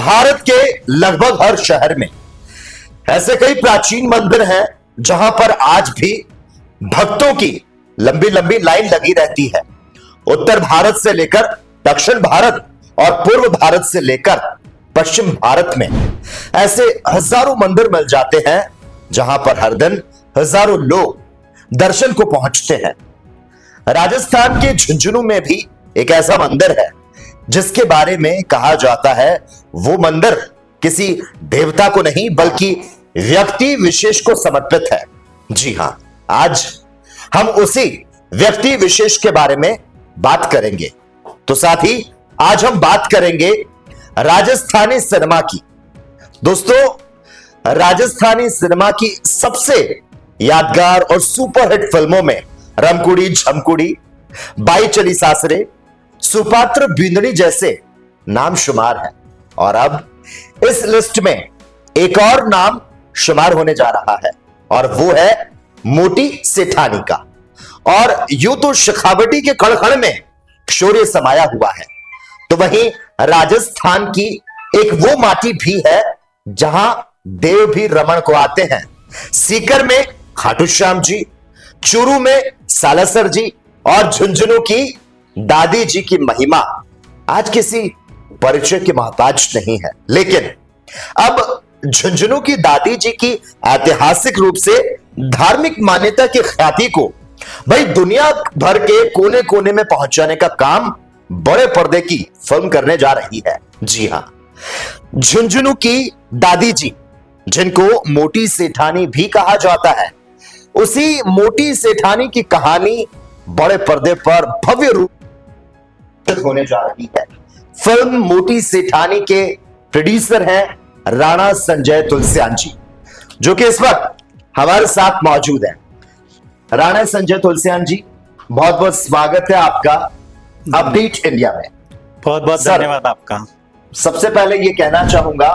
भारत के लगभग हर शहर में ऐसे कई प्राचीन मंदिर हैं जहां पर आज भी भक्तों की लंबी लंबी लाइन लगी रहती है। उत्तर भारत से लेकर दक्षिण भारत और पूर्व भारत से लेकर पश्चिम भारत में ऐसे हजारों मंदिर मिल जाते हैं जहां पर हर दिन हजारों लोग दर्शन को पहुंचते हैं। राजस्थान के झुंझुनू में भी एक ऐसा मंदिर है जिसके बारे में कहा जाता है वो मंदिर किसी देवता को नहीं बल्कि व्यक्ति विशेष को समर्पित है। जी हां, आज हम उसी व्यक्ति विशेष के बारे में बात करेंगे। तो साथ ही आज हम बात करेंगे राजस्थानी सिनेमा की। दोस्तों, राजस्थानी सिनेमा की सबसे यादगार और सुपरहिट फिल्मों में रमकुड़ी, झमकुड़ी, बाई चली सासरे, सुपात्र, बिंदड़ी जैसे नाम शुमार है। और अब इस लिस्ट में एक और नाम शुमार होने जा रहा है और वो है मोटी सेठानी का। और यूं तो शेखावटी के खड़खड़ में शौर्य समाया हुआ है, तो वहीं राजस्थान की एक वो माटी भी है जहां देव भी रमण को आते हैं। सीकर में खाटू श्याम जी, चूरू में सालासर जी और झुंझुनू की दादी जी की महिमा आज किसी परिचय की मोहताज नहीं है। लेकिन अब झुंझुनू की दादी जी की ऐतिहासिक रूप से धार्मिक मान्यता की ख्याति को भाई दुनिया भर के कोने कोने में पहुंचाने का काम बड़े पर्दे की फिल्म करने जा रही है। जी हां, झुंझुनू की दादी जी, जिनको मोटी सेठानी भी कहा जाता है, उसी मोटी सेठानी की कहानी बड़े पर्दे पर भव्य रूप होने जा रही है। फिल्म मोटी सेठानी के प्रोड्यूसर हैं राणा संजय तुलसियान जी, जो कि इस वक्त हमारे साथ मौजूद हैं। राणा संजय तुलसियान जी, बहुत बहुत स्वागत है आपका अपडेट इंडिया में। बहुत बहुत धन्यवाद आपका। सबसे पहले ये कहना चाहूंगा,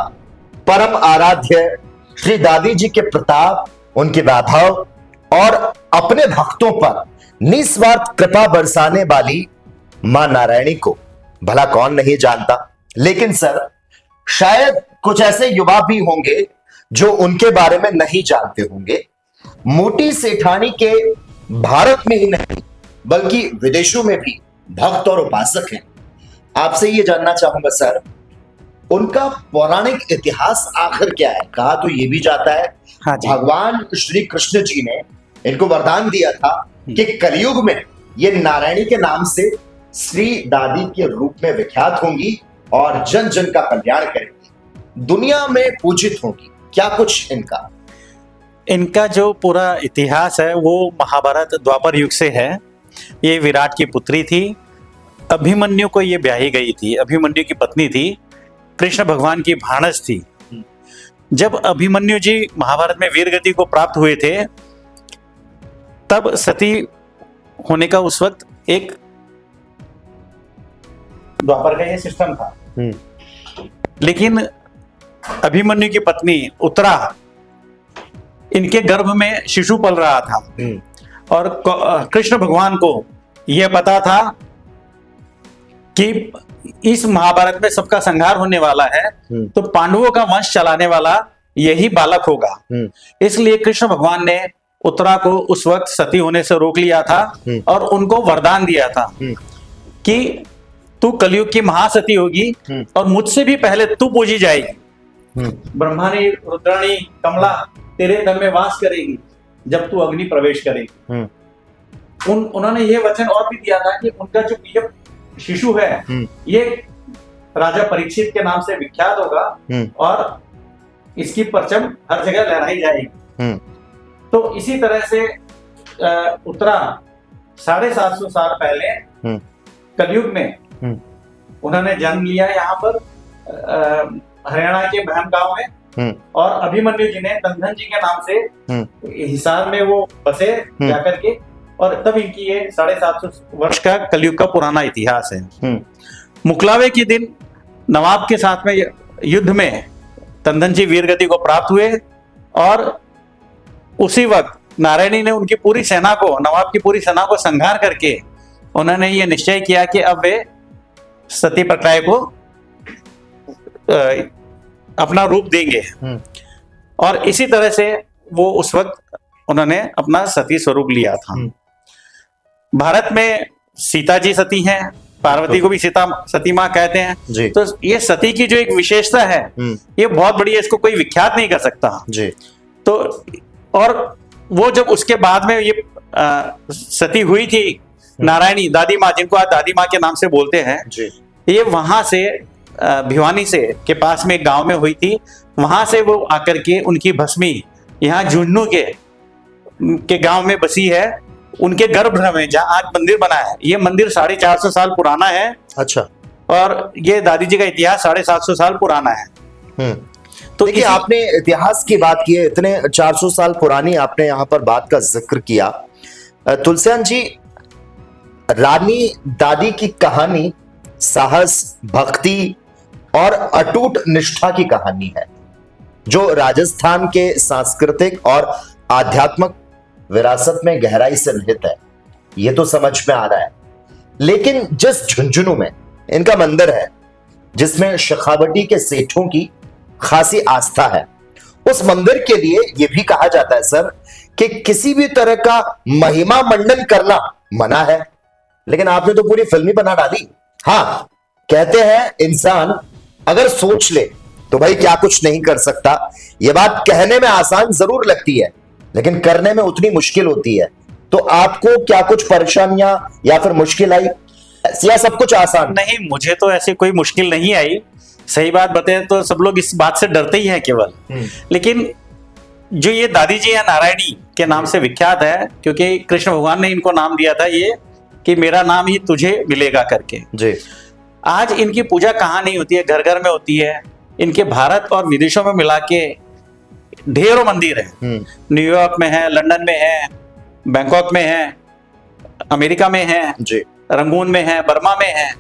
परम आराध्य श्री दादी जी के प्रताप, उनके वैभव और अपने भक्तों पर निस्वार्थ कृपा बरसाने वाली मां नारायणी को भला कौन नहीं जानता। लेकिन सर, शायद कुछ ऐसे युवा भी होंगे जो उनके बारे में नहीं जानते होंगे। मोटी सेठानी के भारत में ही नहीं बल्कि विदेशों में भी भक्त और उपासक हैं। आपसे ये जानना चाहूंगा सर, उनका पौराणिक इतिहास आखिर क्या है? कहा तो ये भी जाता है भगवान श्री कृष्ण जी ने इनको वरदान दिया था कि कलयुग में ये नारायणी के नाम से श्री दादी के रूप में विख्यात होंगी और जन जन का कल्याण करेंगी, दुनिया में पूजित होंगी। क्या कुछ इनका जो पूरा इतिहास है वो महाभारत द्वापर युग से है। ये विराट की पुत्री थी, अभिमन्यु को ये ब्याही गई थी, अभिमन्यु की पत्नी थी, कृष्ण भगवान की भाणज थी। जब अभिमन्यु जी महाभारत में वीर गति को प्राप्त हुए थे, तब सती होने का उस वक्त एक द्वापर का ये सिस्टम था। लेकिन अभिमन्यु की पत्नी उत्तरा, इनके गर्भ में शिशु पल रहा था और कृष्ण भगवान को यह पता था कि इस महाभारत में सबका संहार होने वाला है, तो पांडवों का वंश चलाने वाला यही बालक होगा। इसलिए कृष्ण भगवान ने उत्तरा को उस वक्त सती होने से रोक लिया था और उनको वरदान दिया था कि तू कलयुग की महासती होगी और मुझसे भी पहले तू पूजी जाएगी। ब्रह्माणी, रुद्राणी, कमला तेरे तन में वास करेगी जब तू अग्नि प्रवेश करेगी। उन्होंने ये वचन और भी दिया था कि उनका जो ये शिशु है ये राजा परीक्षित के नाम से विख्यात होगा और इसकी परचम हर जगह लहराई जाएगी। तो इसी तरह से उत्तरा 750 साल पहले कलयुग में उन्होंने जन्म लिया यहाँ पर हरियाणा के बहम गांव में। और अभिमन्यु जी ने दंधन जी के नाम से हिसार में वो बसे जाकर के, और तब इनकी ये 750 वर्ष का कलयुग का पुराना इतिहास है। मुकलावे के दिन नवाब के साथ में युद्ध में दंधन जी वीरगति को प्राप्त हुए और उसी वक्त नारायणी ने उनकी पूरी सेना को, नवाब की पूरी सेना को संहार करके उन्होंने ये निश्चय किया कि अब वे सती प्रक्रिया को अपना रूप देंगे। और इसी तरह से वो उस वक्त उन्होंने अपना सती स्वरूप लिया था। भारत में सीता जी सती हैं, पार्वती को भी सती माँ कहते हैं। तो ये सती की जो एक विशेषता है ये बहुत बड़ी है, इसको कोई विख्यात नहीं कर सकता जी। तो और वो जब उसके बाद में ये सती हुई थी नारायणी दादी माँ, जिनको आज दादी माँ के नाम से बोलते हैं जी। ये वहां से भिवानी से के पास में एक गांव में हुई थी। वहां से वो आकर के उनकी भस्मी यहाँ झुंझुनू के गांव में बसी है, उनके गर्भगृह में, जहाँ आज मंदिर बना है। ये मंदिर 450 साल पुराना है। अच्छा। और ये दादी जी का इतिहास 750 साल पुराना है। तो देखिए, आपने इतिहास की बात की है, इतने 400 साल पुरानी आपने यहाँ पर बात का जिक्र किया। तुलसियान जी, रानी दादी की कहानी साहस, भक्ति और अटूट निष्ठा की कहानी है, जो राजस्थान के सांस्कृतिक और आध्यात्मिक विरासत में गहराई से निहित है। यह तो समझ में आ रहा है। लेकिन जिस झुंझुनू में इनका मंदिर है, जिसमें शेखावटी के सेठों की खासी आस्था है, उस मंदिर के लिए यह भी कहा जाता है सर कि किसी भी तरह का महिमा मंडन करना मना है। लेकिन आपने तो पूरी फिल्म ही बना डाली। हाँ, कहते हैं इंसान अगर सोच ले तो भाई क्या कुछ नहीं कर सकता। यह बात कहने में आसान जरूर लगती है, लेकिन करने में उतनी मुश्किल होती है। तो आपको क्या कुछ परेशानियां या फिर मुश्किल आई, या सब कुछ आसान? नहीं, मुझे तो ऐसी कोई मुश्किल नहीं आई। सही बात बताए तो सब लोग इस बात से डरते ही हैं केवल। लेकिन जो ये दादी जी है नारायणी के नाम से विख्यात है, क्योंकि कृष्ण भगवान ने इनको नाम दिया था ये कि मेरा नाम ही तुझे मिलेगा करके जी। आज इनकी पूजा कहाँ नहीं होती है, घर घर में होती है। इनके भारत और विदेशों में मिला के ढेरों मंदिर है। न्यूयॉर्क में है, लंदन में है, बैंकॉक में है, अमेरिका में है जी, रंगून में है, बर्मा में है,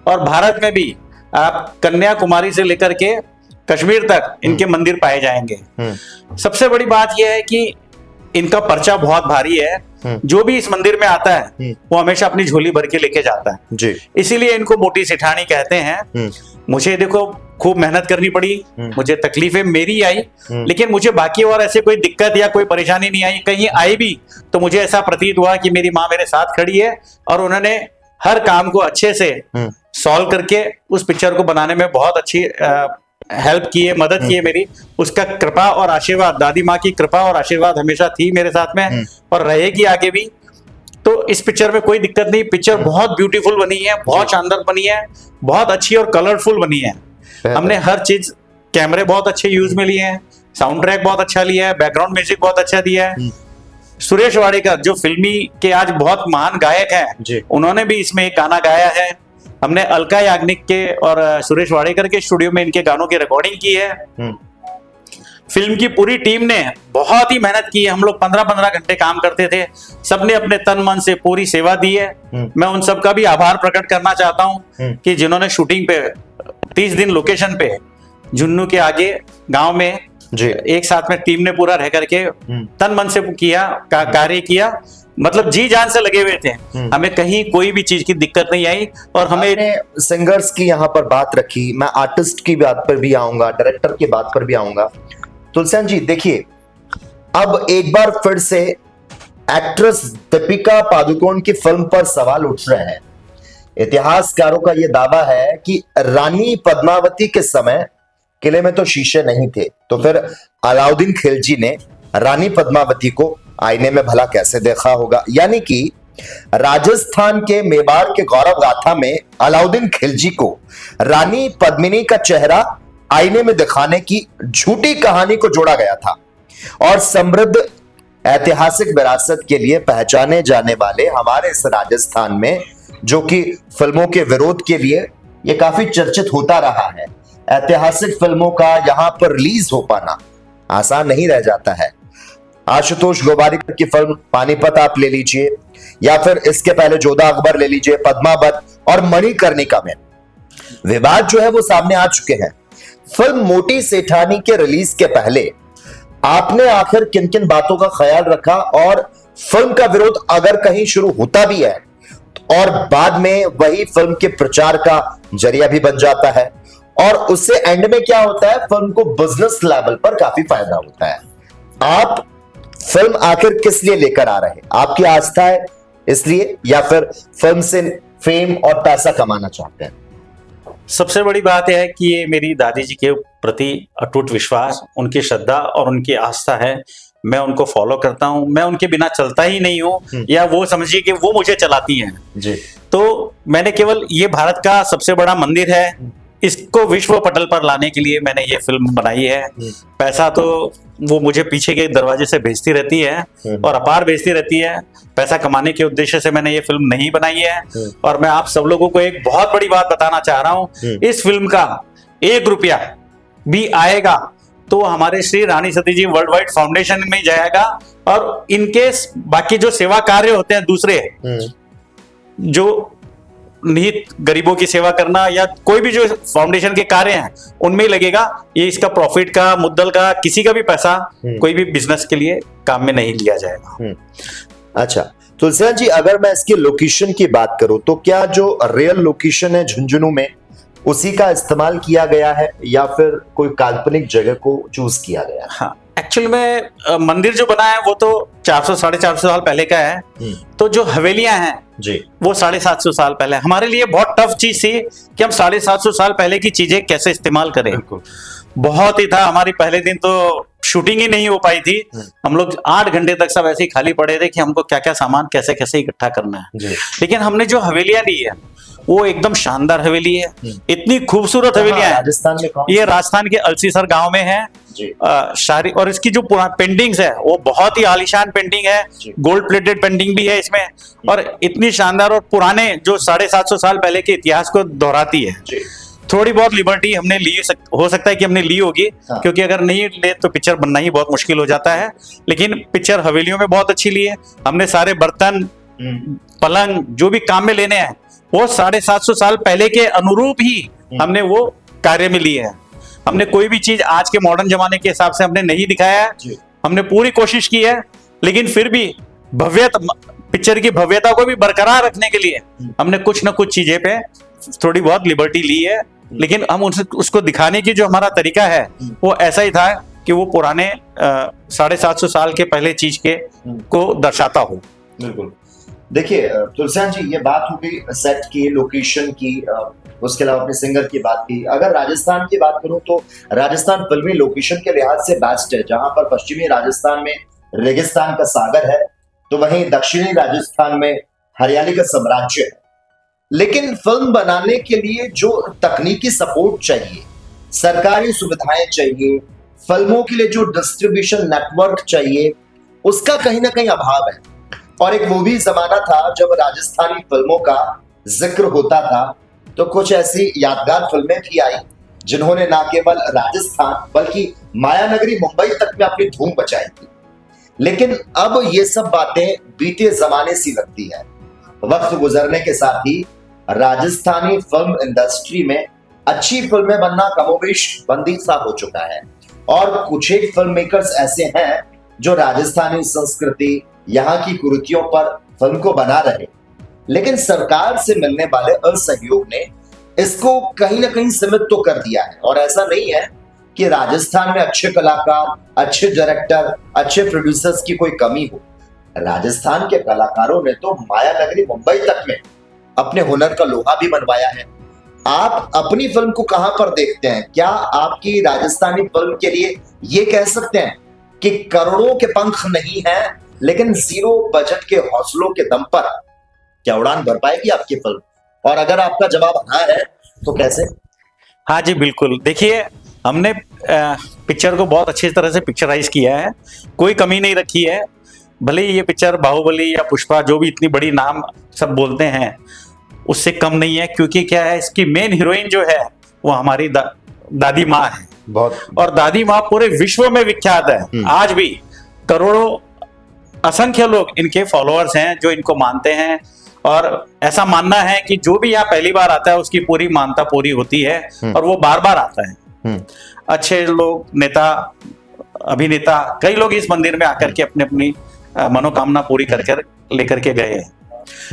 और भारत में भी आप कन्याकुमारी से लेकर के कश्मीर तक इनके मंदिर पाए जाएंगे। सबसे बड़ी बात यह है कि इनका पर्चा बहुत भारी है। जो भी इस मंदिर में आता है वो हमेशा अपनी झोली भर के लेके जाता है जी। इसीलिए इनको मोटी सेठानी कहते हैं। मुझे देखो खूब मेहनत करनी पड़ी, मुझे तकलीफें मेरी आई, लेकिन मुझे बाकी और ऐसे कोई दिक्कत या कोई परेशानी नहीं आई। कहीं आई भी तो मुझे ऐसा प्रतीत हुआ कि मेरी माँ मेरे साथ खड़ी है और उन्होंने हर काम को अच्छे से सॉल्व करके उस पिक्चर को बनाने में बहुत अच्छी हेल्प की है, मदद की है मेरी। उसका कृपा और आशीर्वाद, दादी माँ की कृपा और आशीर्वाद हमेशा थी मेरे साथ में और रहेगी आगे भी। तो इस पिक्चर में कोई दिक्कत नहीं। पिक्चर बहुत ब्यूटीफुल बनी है, बहुत शानदार बनी है, बहुत अच्छी और कलरफुल बनी है। हमने हर चीज, कैमरे बहुत अच्छे यूज में लिए हैं, साउंड ट्रैक बहुत अच्छा लिया है, बैकग्राउंड म्यूजिक बहुत अच्छा दिया है। सुरेश वाडेकर जो फिल्मी के आज बहुत महान गायक हैं, उन्होंने भी इसमें एक गाना गाया है। हमने अलका याग्निक के और सुरेश वाडेकर के स्टूडियो में इनके गानों की रिकॉर्डिंग की है। फिल्म की पूरी टीम ने बहुत ही मेहनत की है। हम लोग 15-15 घंटे काम करते थे, सबने अपने तन मन से पूरी सेवा दी है। मैं उन सबका भी आभार प्रकट करना चाहता हूं कि जिन्होंने शूटिंग पे 30 दिन लोकेशन पे झुन्नू के आगे गांव में एक साथ में टीम ने पूरा रह करके तन मन से किया, कार्य किया, मतलब जी जान से लगे हुए थे। हमें कहीं कोई भी चीज की दिक्कत नहीं आई। और हमें सिंगर्स की यहाँ पर बात रखी, मैं आर्टिस्ट की बात पर भी आऊंगा, डायरेक्टर की बात पर भी आऊंगा। तुलसियान जी देखिए, अब एक बार फिर से एक्ट्रेस दीपिका पादुकोण की फिल्म पर सवाल उठ रहे हैं। इतिहासकारों का यह दावा है कि रानी पद्मावती के समय किले में तो शीशे नहीं थे, तो फिर अलाउद्दीन खिलजी ने रानी पद्मावती को आईने में भला कैसे देखा होगा। यानी कि राजस्थान के मेवाड़ के गौरव गाथा में अलाउद्दीन खिलजी को रानी पद्मिनी का चेहरा आईने में दिखाने की झूठी कहानी को जोड़ा गया था। और समृद्ध ऐतिहासिक विरासत के लिए पहचाने जाने वाले हमारे इस राजस्थान में, जो कि फिल्मों के विरोध के लिए यह काफी चर्चित होता रहा है, ऐतिहासिक फिल्मों का यहां पर रिलीज हो पाना आसान नहीं रह जाता है। आशुतोष गोवारिकर की फिल्म पानीपत आप ले लीजिए, या फिर इसके पहले जोधा अकबर ले लीजिए, पद्मावत और मणिकर्णिका में विवाद जो है वो सामने आ चुके हैं। फिल्म मोटी सेठानी के रिलीज के पहले आपने आखिर किन किन बातों का ख्याल रखा, और फिल्म का विरोध अगर कहीं शुरू होता भी है और बाद में वही फिल्म के प्रचार का जरिया भी बन जाता है, और उससे एंड में क्या होता है, फिल्म को बिजनेस लेवल पर काफी फायदा होता है। आप फिल्म आखिर किस लिए लेकर आ रहे हैं? आपकी आस्था है इसलिए, या फिर फिल्म से फेम और पैसा कमाना चाहते हैं? सबसे बड़ी बात यह है कि ये मेरी दादी जी के प्रति अटूट विश्वास, उनकी श्रद्धा और उनकी आस्था है। मैं उनको फॉलो करता हूं, मैं उनके बिना चलता ही नहीं हूं, या वो समझिए कि वो मुझे चलाती हैं जी। तो मैंने केवल, ये भारत का सबसे बड़ा मंदिर है, इसको विश्व पटल पर लाने के लिए मैंने ये फिल्म बनाई है। पैसा तो वो मुझे पीछे के दरवाजे से भेजती रहती है और अपार भेजती रहती है। पैसा कमाने के उद्देश्य से मैंने ये फिल्म नहीं बनाई है। और मैं आप सब लोगों को एक बहुत बड़ी बात बताना चाह रहा हूं, इस फिल्म का 1 रुपया भी आएगा तो हमारे श्री रानी सती जी वर्ल्ड वाइड फाउंडेशन में जाएगा, और इनके बाकी जो सेवा कार्य होते हैं दूसरे, जो निहित गरीबों की सेवा करना या कोई भी जो फाउंडेशन के कार्य हैं, उनमें ही लगेगा। ये इसका प्रॉफिट का, मुद्दल का, किसी का भी पैसा कोई भी बिजनेस के लिए काम में नहीं लिया जाएगा। अच्छा तुलसियान जी, अगर मैं इसकी लोकेशन की बात करूं तो क्या जो रियल लोकेशन है झुंझुनू में, उसी का इस्तेमाल किया गया है या फिर कोई काल्पनिक जगह को चूज किया गया है? हाँ, एक्चुअल में मंदिर जो बना है वो तो 400-450 साल पहले का है। तो जो हवेलियां हैं जी, वो 750 साल पहले। हमारे लिए बहुत टफ चीज थी कि हम 750 साल पहले की चीजें कैसे इस्तेमाल करें। बहुत ही था, हमारी पहले दिन तो शूटिंग ही नहीं हो पाई थी। हम लोग 8 घंटे तक सब ऐसे ही खाली पड़े थे कि हमको क्या क्या सामान कैसे कैसे इकट्ठा करना है। लेकिन हमने जो हवेलियां ली है वो एकदम शानदार हवेली है, इतनी खूबसूरत हवेलियां हैं। राजस्थान में कौन? ये राजस्थान के अलसीसर गांव में है शारी, और इसकी जो पेंटिंग्स है वो बहुत ही आलीशान पेंटिंग है, गोल्ड प्लेटेड पेंटिंग भी है इसमें, और इतनी शानदार और पुराने जो 750 साल पहले के इतिहास को दोहराती है। थोड़ी बहुत लिबर्टी हमने ली, हो सकता है कि हमने ली होगी, क्योंकि अगर नहीं ले तो पिक्चर बनना ही बहुत मुश्किल हो जाता है। लेकिन पिक्चर हवेलियों में बहुत अच्छी ली है हमने। सारे बर्तन, पलंग जो भी काम में लेने हैं वो 750 साल पहले के अनुरूप ही हमने वो कार्य में लिए है। हमने कोई भी चीज आज के मॉडर्न जमाने के हिसाब से हमने नहीं दिखाया है। हमने पूरी कोशिश की है, लेकिन फिर भी पिक्चर की भव्यता को भी बरकरार रखने के लिए हमने कुछ ना कुछ चीजें पे थोड़ी बहुत लिबर्टी ली है। लेकिन हम उसको दिखाने की जो हमारा तरीका है वो ऐसा ही था कि वो पुराने 750 साल के पहले चीज के को दर्शाता हो। बिल्कुल। देखिए तुलसियान जी, ये बात हो गई सेट की, लोकेशन की, उसके अलावा अपने सिंगर की बात की। अगर राजस्थान की बात करूं तो राजस्थान फिल्मी लोकेशन के लिहाज से बेस्ट है। जहां पर पश्चिमी राजस्थान में रेगिस्तान का सागर है, तो वहीं दक्षिणी राजस्थान में हरियाली का साम्राज्य है। लेकिन फिल्म बनाने के लिए जो तकनीकी सपोर्ट चाहिए, सरकारी सुविधाएं चाहिए, फिल्मों के लिए जो डिस्ट्रीब्यूशन नेटवर्क चाहिए, उसका कहीं ना कहीं अभाव है। और एक वो भी जमाना था जब राजस्थानी फिल्मों का जिक्र होता था, तो कुछ ऐसी यादगार फिल्में भी आई जिन्होंने ना केवल राजस्थान बल्कि मायानगरी मुंबई तक में अपनी धूम मचाई थी। लेकिन अब ये सब बातें बीते जमाने सी लगती है। वक्त गुजरने के साथ ही राजस्थानी फिल्म इंडस्ट्री में अच्छी फिल्में बनना कमोबेश बंदी सा हो चुका है, और कुछ एक फिल्म मेकर्स ऐसे हैं जो राजस्थानी संस्कृति, यहाँ की कुरीतियों पर फिल्म को बना रहे। लेकिन सरकार से मिलने वाले असहयोग ने इसको कहीं ना कहीं सीमित तो कर दिया है। और ऐसा नहीं है कि राजस्थान में अच्छे कलाकार, अच्छे डायरेक्टर, अच्छे प्रोड्यूसर्स की कोई कमी हो। राजस्थान के कलाकारों ने तो मायानगरी मुंबई तक में अपने हुनर का लोहा भी मनवाया है। आप अपनी फिल्म को कहां पर देखते हैं? क्या आपकी राजस्थानी फिल्म के लिए ये कह सकते हैं कि करोड़ों के पंख नहीं है, लेकिन जीरो बजट के हौसलों के दम पर क्या उड़ान भर पाएगी आपकी फिल्म? और अगर आपका जवाब हाँ है तो कैसे? हाँ जी बिल्कुल। देखिए, हमने पिक्चर को बहुत अच्छी तरह से पिक्चराइज किया है, कोई कमी नहीं रखी है। भले ही ये पिक्चर बाहुबली या पुष्पा जो भी इतनी बड़ी नाम सब बोलते हैं उससे कम नहीं है, क्योंकि क्या है, इसकी मेन हीरोइन जो है वो हमारी दादी माँ है। बहुत। और दादी माँ पूरे विश्व में विख्यात है। आज भी करोड़ों, असंख्य लोग इनके फॉलोअर्स हैं जो इनको मानते हैं, और ऐसा मानना है कि जो भी यहाँ पहली बार आता है उसकी पूरी मानता पूरी होती है, और वो बार बार आता है। अच्छे लोग, नेता, अभिनेता, कई लोग इस मंदिर में आकर के अपनी अपनी मनोकामना पूरी कर लेकर के गए हैं।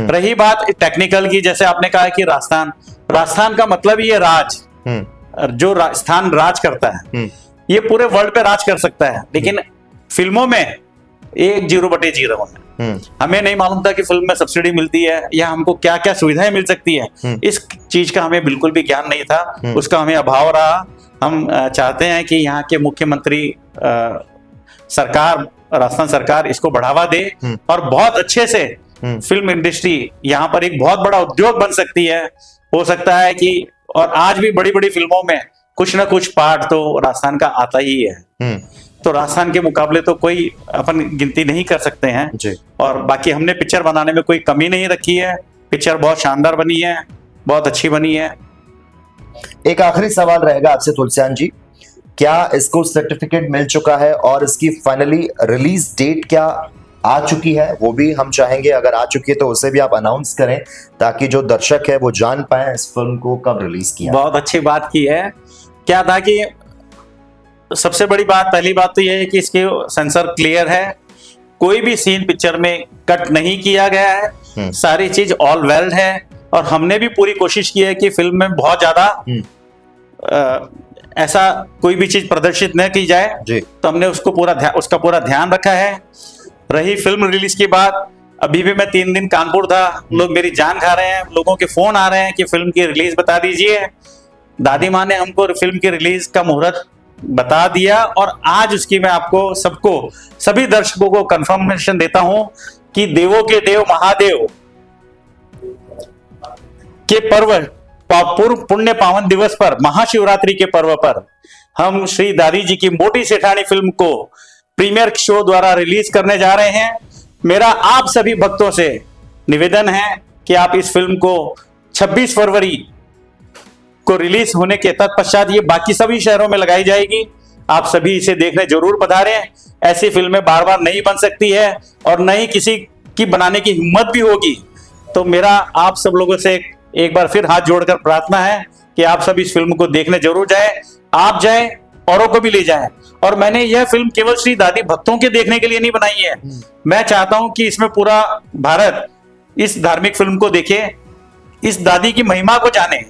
रही बात टेक्निकल की, जैसे आपने कहा कि राजस्थान का मतलब ही है राज, जो स्थान राज करता है, ये पूरे वर्ल्ड पे राज कर सकता है, लेकिन फिल्मों में 1/0 है। हमें नहीं मालूम था कि फिल्म में सब्सिडी मिलती है या हमको क्या क्या सुविधाएं मिल सकती है, इस चीज का हमें बिल्कुल भी ज्ञान नहीं था, उसका हमें अभाव रहा। हम चाहते हैं कि यहाँ के मुख्यमंत्री सरकार, राजस्थान सरकार इसको बढ़ावा दे और बहुत अच्छे से फिल्म इंडस्ट्री यहाँ पर एक बहुत बड़ा उद्योग बन सकती है। हो सकता है कि, और आज भी बड़ी बड़ी फिल्मों में कुछ ना कुछ पार्ट तो राजस्थान का आता ही है, तो राजस्थान के मुकाबले तो कोई अपन गिनती नहीं कर सकते हैं जी। और बाकी हमने पिक्चर बनाने में कोई कमी नहीं रखी है, पिक्चर बहुत शानदार बनी है, बहुत अच्छी बनी है। एक आखिरी सवाल रहेगा आपसे तुलसियान जी, क्या इसको सर्टिफिकेट मिल चुका है और इसकी फाइनली रिलीज डेट क्या आ चुकी है? वो भी हम चाहेंगे, अगर आ चुकी है तो उसे भी आप अनाउंस करें ताकि जो दर्शक है वो जान पाए इस फिल्म को कब रिलीज किया। बहुत अच्छी बात की है। क्या था कि सबसे बड़ी बात, पहली बात तो यह है कि इसके सेंसर क्लियर है, कोई भी सीन पिक्चर में कट नहीं किया गया है, सारी चीज ऑल वेल है। और हमने भी पूरी कोशिश की है कि फिल्म में बहुत ज्यादा ऐसा कोई भी चीज प्रदर्शित न की जाए जी। तो हमने उसका पूरा ध्यान रखा है। रही फिल्म रिलीज की बात, अभी भी मैं 3 दिन कानपुर था, लोग मेरी जान खा रहे हैं, लोगों के फोन आ रहे हैं कि फिल्म की रिलीज बता दीजिए। दादी माँ ने हमको फिल्म की रिलीज का मुहूर्त बता दिया और आज उसकी मैं आपको सबको, सभी दर्शकों को कंफर्मेशन देता हूं कि देवों के देव महादेव के पर्व पूर्व पुण्य पावन दिवस पर, महाशिवरात्रि के पर्व पर हम श्री दादी जी की मोटी सेठानी फिल्म को प्रीमियर शो द्वारा रिलीज करने जा रहे हैं। मेरा आप सभी भक्तों से निवेदन है कि आप इस फिल्म को 26 फरवरी को रिलीज होने के तत्पश्चात ये बाकी सभी शहरों में लगाई जाएगी। आप सभी इसे देखने जरूर पधारें। ऐसी फिल्में बार बार नहीं बन सकती है और न ही किसी की बनाने की हिम्मत भी होगी। तो मेरा आप सब लोगों से एक बार फिर हाथ जोड़कर प्रार्थना है कि आप सब इस फिल्म को देखने जरूर जाएं। आप जाएं, औरों को भी ले जाएं। और मैंने यह फिल्म केवल श्री दादी भक्तों के देखने के लिए नहीं बनाई है, मैं चाहता हूं कि इसमें पूरा भारत इस धार्मिक फिल्म को देखे, इस दादी की महिमा को जाने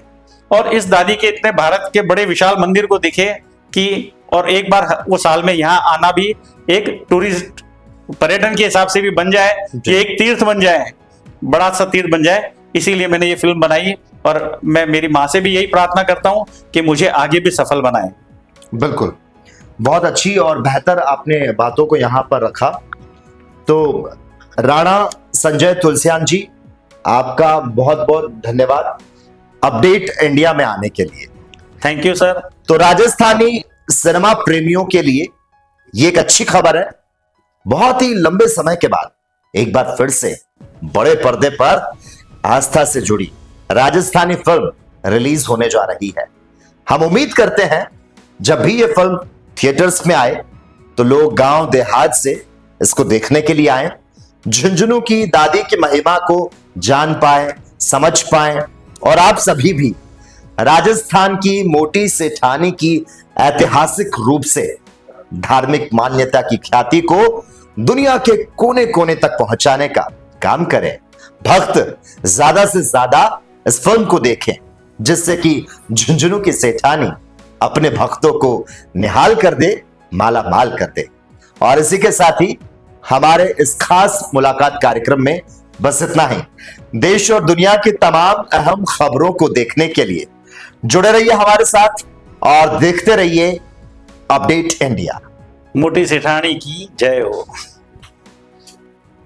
और इस दादी के इतने भारत के बड़े विशाल मंदिर को देखे कि, और एक बार वो साल में यहाँ आना भी एक टूरिस्ट पर्यटन के हिसाब से भी बन जाए, कि एक तीर्थ बन जाए, बड़ा सा तीर्थ बन जाए। इसीलिए मैंने ये फिल्म बनाई और मैं मेरी माँ से भी यही प्रार्थना करता हूँ कि मुझे आगे भी सफल बनाए। बिल्कुल, बहुत अच्छी और बेहतर आपने बातों को यहाँ पर रखा। तो राणा संजय तुलसियान जी, आपका बहुत बहुत धन्यवाद अपडेट इंडिया में आने के लिए। Thank you sir. तो राजस्थानी सिनेमा प्रेमियों के लिए ये एक अच्छी खबर है, बहुत ही लंबे समय के बाद एक बार फिर से बड़े पर्दे पर आस्था से जुड़ी राजस्थानी फिल्म रिलीज होने जा रही है। हम उम्मीद करते हैं जब भी ये फिल्म थिएटर्स में आए तो लोग गांव देहात से इसको देखने के लिए आए, झुंझुनू की दादी की महिमा को जान पाए, समझ पाए और आप सभी भी राजस्थान की मोटी सेठानी की ऐतिहासिक रूप से धार्मिक मान्यता की ख्याति को दुनिया के कोने कोने तक पहुंचाने का काम करें। भक्त ज्यादा से ज्यादा इस फिल्म को देखें, जिससे कि झुंझुनू की सेठानी अपने भक्तों को निहाल कर दे, माला माल कर दे। और इसी के साथ ही हमारे इस खास मुलाकात कार्यक्रम में बस इतना ही। देश और दुनिया की तमाम अहम खबरों को देखने के लिए जुड़े रहिए हमारे साथ और देखते रहिए अपडेट इंडिया। मोटी सेठानी की जय हो।